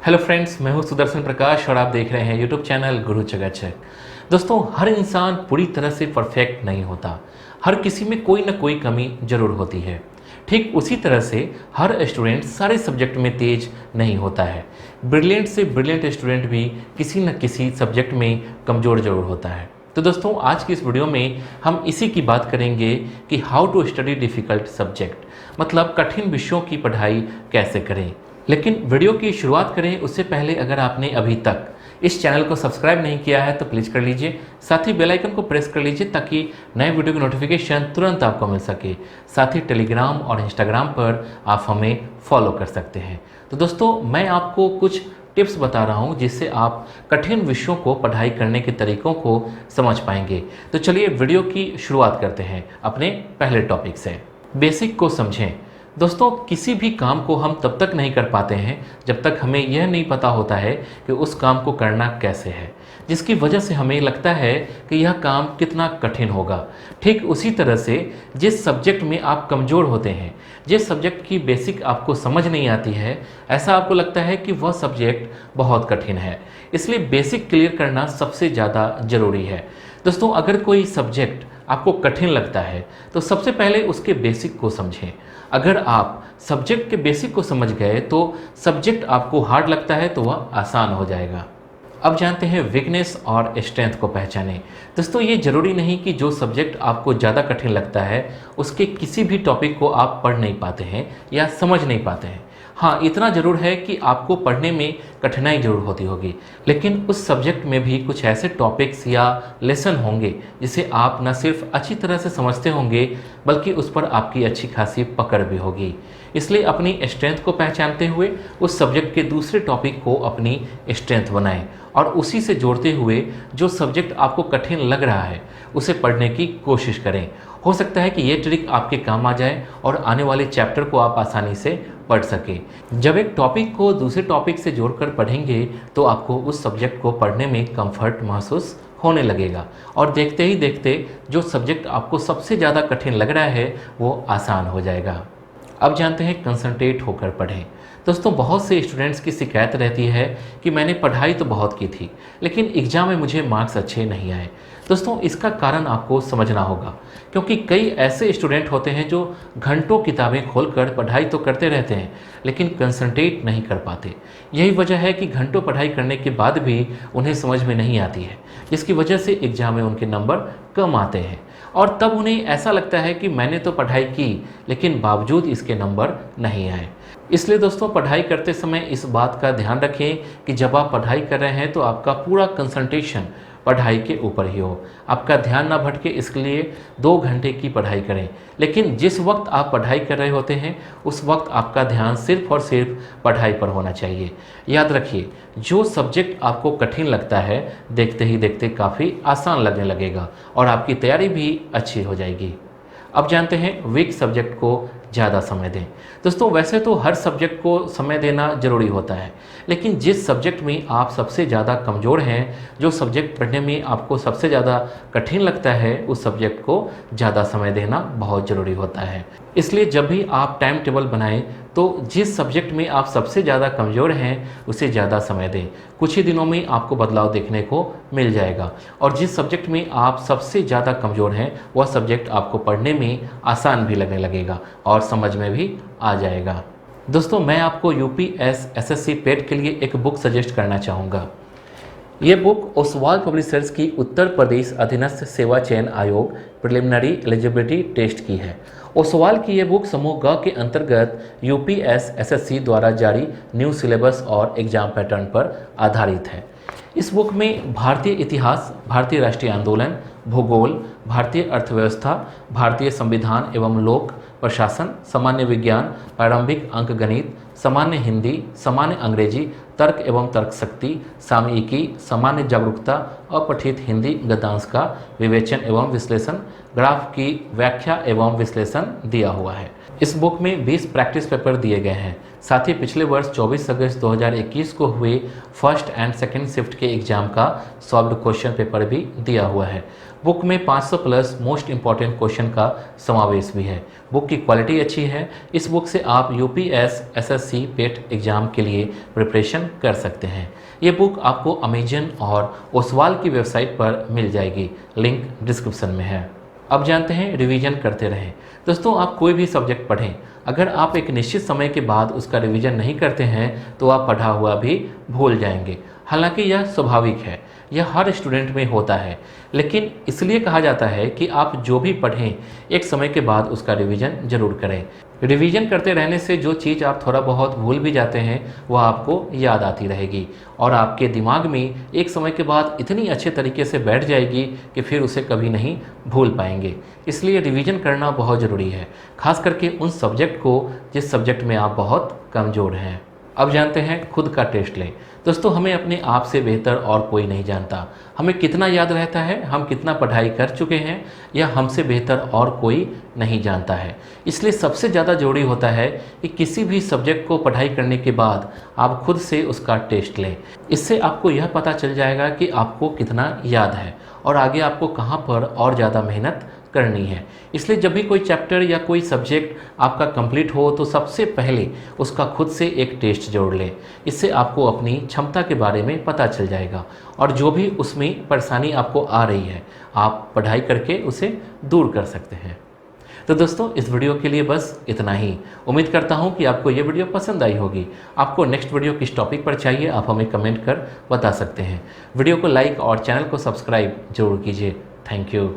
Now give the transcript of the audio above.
Hello friends, मैं हूं सुदर्शन प्रकाश और आप देख रहे हैं यूट्यूब चैनल गुरु चकाचक। दोस्तों, हर इंसान पूरी तरह से परफेक्ट नहीं होता। हर किसी में कोई ना कोई कमी जरूर होती है। ठीक उसी तरह से हर स्टूडेंट सारे सब्जेक्ट में तेज नहीं होता है। ब्रिलियंट से ब्रिलियंट स्टूडेंट भी किसी न किसी सब्जेक्ट में कमज़ोर जरूर होता है। तो दोस्तों, आज की इस वीडियो में हम इसी की बात करेंगे कि how to study difficult subject, मतलब कठिन विषयों की पढ़ाई कैसे करें। लेकिन वीडियो की शुरुआत करें उससे पहले अगर आपने अभी तक इस चैनल को सब्सक्राइब नहीं किया है तो प्लीज़ कर लीजिए। साथ ही बेल आइकन को प्रेस कर लीजिए ताकि नए वीडियो की नोटिफिकेशन तुरंत आपको मिल सके। साथ ही टेलीग्राम और इंस्टाग्राम पर आप हमें फॉलो कर सकते हैं। तो दोस्तों, मैं आपको कुछ टिप्स बता रहा हूं जिससे आप कठिन विषयों को पढ़ाई करने के तरीकों को समझ पाएंगे। तो चलिए वीडियो की शुरुआत करते हैं अपने पहले टॉपिक से। बेसिक को समझें। दोस्तों, किसी भी काम को हम तब तक नहीं कर पाते हैं जब तक हमें यह नहीं पता होता है कि उस काम को करना कैसे है, जिसकी वजह से हमें लगता है कि यह काम कितना कठिन होगा। ठीक उसी तरह से जिस सब्जेक्ट में आप कमज़ोर होते हैं, जिस सब्जेक्ट की बेसिक आपको समझ नहीं आती है, ऐसा आपको लगता है कि वह सब्जेक्ट बहुत कठिन है। इसलिए बेसिक क्लियर करना सबसे ज़्यादा ज़रूरी है। दोस्तों, अगर कोई सब्जेक्ट आपको कठिन लगता है तो सबसे पहले उसके बेसिक को समझें। अगर आप सब्जेक्ट के बेसिक को समझ गए तो सब्जेक्ट आपको हार्ड लगता है तो वह आसान हो जाएगा। अब जानते हैं वीकनेस और स्ट्रेंथ को पहचानें। दोस्तों, ये ज़रूरी नहीं कि जो सब्जेक्ट आपको ज़्यादा कठिन लगता है उसके किसी भी टॉपिक को आप पढ़ नहीं पाते हैं या समझ नहीं पाते हैं। हाँ, इतना ज़रूर है कि आपको पढ़ने में कठिनाई जरूर होती होगी, लेकिन उस सब्जेक्ट में भी कुछ ऐसे टॉपिक्स या लेसन होंगे जिसे आप न सिर्फ अच्छी तरह से समझते होंगे बल्कि उस पर आपकी अच्छी खासी पकड़ भी होगी। इसलिए अपनी स्ट्रेंथ को पहचानते हुए उस सब्जेक्ट के दूसरे टॉपिक को अपनी स्ट्रेंथ बनाएं और उसी से जोड़ते हुए जो सब्जेक्ट आपको कठिन लग रहा है उसे पढ़ने की कोशिश करें। हो सकता है कि ये ट्रिक आपके काम आ जाए और आने वाले चैप्टर को आप आसानी से पढ़ सकें। जब एक टॉपिक को दूसरे टॉपिक से जोड़कर पढ़ेंगे तो आपको उस सब्जेक्ट को पढ़ने में कंफर्ट महसूस होने लगेगा और देखते ही देखते जो सब्जेक्ट आपको सबसे ज़्यादा कठिन लग रहा है वो आसान हो जाएगा। अब जानते हैं कंसंट्रेट होकर पढ़ें। दोस्तों, बहुत से स्टूडेंट्स की शिकायत रहती है कि मैंने पढ़ाई तो बहुत की थी लेकिन एग्ज़ाम में मुझे मार्क्स अच्छे नहीं आए। दोस्तों, इसका कारण आपको समझना होगा, क्योंकि कई ऐसे स्टूडेंट होते हैं जो घंटों किताबें खोलकर पढ़ाई तो करते रहते हैं लेकिन कंसंट्रेट नहीं कर पाते। यही वजह है कि घंटों पढ़ाई करने के बाद भी उन्हें समझ में नहीं आती है, जिसकी वजह से एग्ज़ाम में उनके नंबर कम आते हैं और तब उन्हें ऐसा लगता है कि मैंने तो पढ़ाई की लेकिन बावजूद इसके नंबर नहीं आए। इसलिए दोस्तों, पढ़ाई करते समय इस बात का ध्यान रखें कि जब आप पढ़ाई कर रहे हैं तो आपका पूरा कंसंट्रेशन पढ़ाई के ऊपर ही हो, आपका ध्यान ना भटके। इसके लिए 2 घंटे की पढ़ाई करें, लेकिन जिस वक्त आप पढ़ाई कर रहे होते हैं उस वक्त आपका ध्यान सिर्फ और सिर्फ पढ़ाई पर होना चाहिए। याद रखिए, जो सब्जेक्ट आपको कठिन लगता है देखते ही देखते काफ़ी आसान लगने लगेगा और आपकी तैयारी भी अच्छी हो जाएगी। अब जानते हैं वीक सब्जेक्ट को ज़्यादा समय दें। दोस्तों, वैसे तो हर सब्जेक्ट को समय देना ज़रूरी होता है, लेकिन जिस सब्जेक्ट में आप सबसे ज़्यादा कमज़ोर हैं, जो सब्जेक्ट पढ़ने में आपको सबसे ज़्यादा कठिन लगता है, उस सब्जेक्ट को ज़्यादा समय देना बहुत ज़रूरी होता है। इसलिए जब भी आप टाइम टेबल बनाएं तो जिस सब्जेक्ट में आप सबसे ज़्यादा कमज़ोर हैं उसे ज़्यादा समय दें। कुछ ही दिनों में आपको बदलाव देखने को मिल जाएगा और जिस सब्जेक्ट में आप सबसे ज़्यादा कमज़ोर हैं वह सब्जेक्ट आपको पढ़ने में आसान भी लगने लगेगा और समझ में भी आ जाएगा। दोस्तों, मैं आपको यूपीएस एसएससी पेट के लिए एक बुक सजेस्ट करना चाहूँगा। ये बुक ओसवाल पब्लिशर्स की उत्तर प्रदेश अधीनस्थ सेवा चयन आयोग प्रिलिमिनरी एलिजिबिलिटी टेस्ट की है। ओसवाल की ये बुक समूह ग के अंतर्गत यूपीएस एसएससी द्वारा जारी न्यू सिलेबस और एग्जाम पैटर्न पर आधारित है। इस बुक में भारतीय इतिहास, भारतीय राष्ट्रीय आंदोलन, भूगोल, भारतीय अर्थव्यवस्था, भारतीय संविधान एवं लोक प्रशासन, सामान्य विज्ञान, प्रारंभिक अंक गणित, सामान्य हिंदी, सामान्य अंग्रेजी, तर्क एवं तर्क शक्ति, सामयिकी, सामान्य जागरूकता, अपठित हिंदी गद्यांश का विवेचन एवं विश्लेषण, ग्राफ की व्याख्या एवं विश्लेषण दिया हुआ है। इस बुक में 20 प्रैक्टिस पेपर दिए गए हैं। साथ ही पिछले वर्ष 24 अगस्त 2021 को हुए फर्स्ट एंड सेकंड शिफ्ट के एग्जाम का सॉल्व्ड क्वेश्चन पेपर भी दिया हुआ है। बुक में 500 प्लस मोस्ट इंपॉर्टेंट क्वेश्चन का समावेश भी है। बुक की क्वालिटी अच्छी है। इस बुक से आप यूपीएस एसएससी पेट एग्जाम के लिए प्रिपरेशन कर सकते हैं। ये बुक आपको अमेजन और ओसवाल की वेबसाइट पर मिल जाएगी, लिंक डिस्क्रिप्शन में है। अब जानते हैं रिवीजन करते रहें। दोस्तों, आप कोई भी सब्जेक्ट पढ़ें, अगर आप एक निश्चित समय के बाद उसका रिवीजन नहीं करते हैं तो आप पढ़ा हुआ भी भूल जाएंगे। हालांकि यह स्वाभाविक है, यह हर स्टूडेंट में होता है, लेकिन इसलिए कहा जाता है कि आप जो भी पढ़ें एक समय के बाद उसका रिवीजन जरूर करें। रिवीजन करते रहने से जो चीज़ आप थोड़ा बहुत भूल भी जाते हैं वह आपको याद आती रहेगी और आपके दिमाग में एक समय के बाद इतनी अच्छे तरीके से बैठ जाएगी कि फिर उसे कभी नहीं भूल पाएंगे। इसलिए रिवीजन करना बहुत ज़रूरी है, खास करके उन सब्जेक्ट को जिस सब्जेक्ट में आप बहुत कमज़ोर हैं। अब जानते हैं खुद का टेस्ट लें। दोस्तों, हमें अपने आप से बेहतर और कोई नहीं जानता। हमें कितना याद रहता है, हम कितना पढ़ाई कर चुके हैं, यह हमसे बेहतर और कोई नहीं जानता है। इसलिए सबसे ज़्यादा ज़रूरी होता है कि किसी भी सब्जेक्ट को पढ़ाई करने के बाद आप खुद से उसका टेस्ट लें। इससे आपको यह पता चल जाएगा कि आपको कितना याद है और आगे आपको कहाँ पर और ज़्यादा मेहनत करनी है। इसलिए जब भी कोई चैप्टर या कोई सब्जेक्ट आपका कंप्लीट हो तो सबसे पहले उसका खुद से एक टेस्ट जोड़ लें। इससे आपको अपनी क्षमता के बारे में पता चल जाएगा और जो भी उसमें परेशानी आपको आ रही है आप पढ़ाई करके उसे दूर कर सकते हैं। तो दोस्तों, इस वीडियो के लिए बस इतना ही। उम्मीद करता हूँ कि आपको ये वीडियो पसंद आई होगी। आपको नेक्स्ट वीडियो किस टॉपिक पर चाहिए आप हमें कमेंट कर बता सकते हैं। वीडियो को लाइक और चैनल को सब्सक्राइब जरूर कीजिए। Thank you.